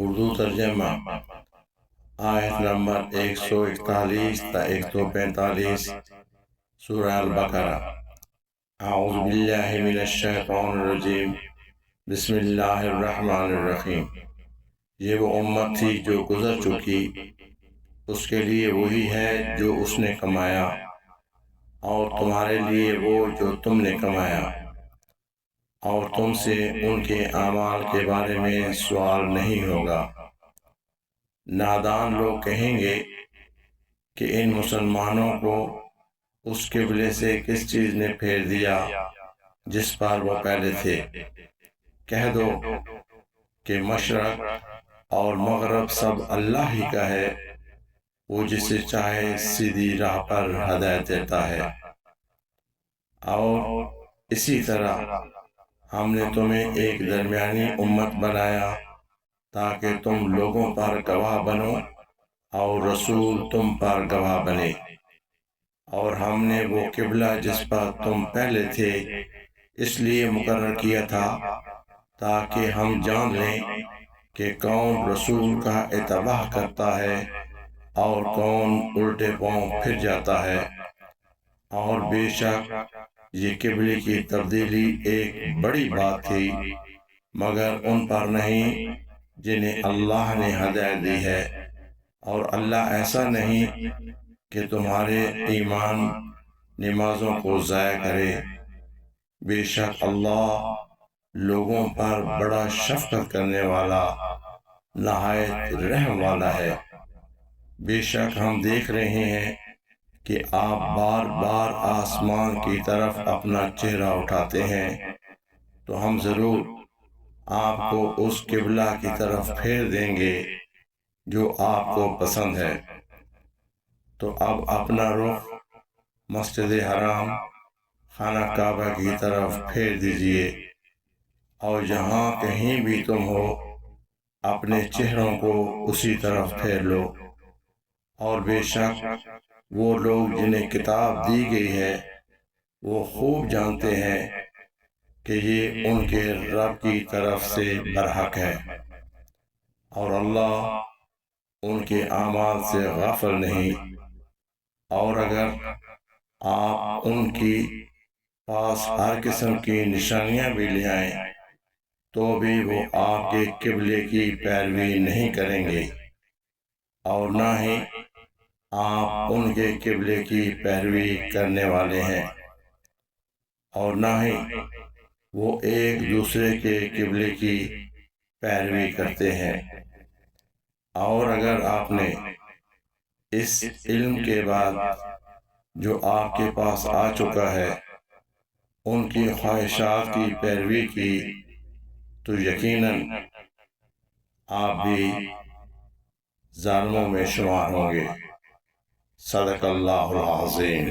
اردو ترجمہ آیت نمبر 141 تا 145 سورہ البقرہ۔ اعوذ باللہ من الشیطان الرجیم، بسم اللہ الرحمن الرحیم۔ یہ وہ امت تھی جو گزر چکی، اس کے لیے وہی ہے جو اس نے کمایا، اور تمہارے لیے وہ جو تم نے کمایا، اور تم سے ان کے اعمال کے بارے میں سوال نہیں ہوگا۔ نادان لوگ کہیں گے کہ ان مسلمانوں کو اس قبلے سے کس چیز نے پھیر دیا جس پر وہ پہلے تھے۔ کہہ دو کہ مشرق اور مغرب سب اللہ ہی کا ہے، وہ جسے چاہے سیدھی راہ پر ہدایت دیتا ہے۔ اور اسی طرح ہم نے تمہیں ایک درمیانی امت بنایا تاکہ تم لوگوں پر گواہ بنو اور رسول تم پر گواہ بنے۔ اور ہم نے وہ قبلہ جس پر تم پہلے تھے اس لیے مقرر کیا تھا تاکہ ہم جان لیں کہ کون رسول کا اتباع کرتا ہے اور کون الٹے پاؤں پھر جاتا ہے۔ اور بے شک یہ قبلے کی تبدیلی ایک بڑی بات تھی، مگر ان پر نہیں جنہیں اللہ نے ہدایت دی ہے، اور اللہ ایسا نہیں کہ تمہارے ایمان نمازوں کو ضائع کرے۔ بے شک اللہ لوگوں پر بڑا شفقت کرنے والا، نہایت رحم والا ہے۔ بے شک ہم دیکھ رہے ہیں کہ آپ بار بار آسمان کی طرف اپنا چہرہ اٹھاتے ہیں، تو ہم ضرور آپ کو اس قبلہ کی طرف پھیر دیں گے جو آپ کو پسند ہے۔ تو اب اپنا رخ مسجد حرام خانہ کعبہ کی طرف پھیر دیجئے، اور جہاں کہیں بھی تم ہو اپنے چہروں کو اسی طرف پھیر لو۔ اور بے شک وہ لوگ جنہیں کتاب دی گئی ہے وہ خوب جانتے ہیں کہ یہ ان کے رب کی طرف سے برحق ہے، اور اللہ ان کے اعمال سے غافل نہیں۔ اور اگر آپ ان کی پاس ہر قسم کی نشانیاں بھی لے آئیں تو بھی وہ آپ کے قبلے کی پیروی نہیں کریں گے، اور نہ ہی آپ ان کے قبلے کی پیروی کرنے والے ہیں، اور نہ ہی وہ ایک دوسرے کے قبلے کی پیروی کرتے ہیں۔ اور اگر آپ نے اس علم کے بعد جو آپ کے پاس آ چکا ہے ان کی خواہشات کی پیروی کی تو یقیناً آپ بھی ظالموں میں شمار ہوں گے۔ صدق اللہ العظیم۔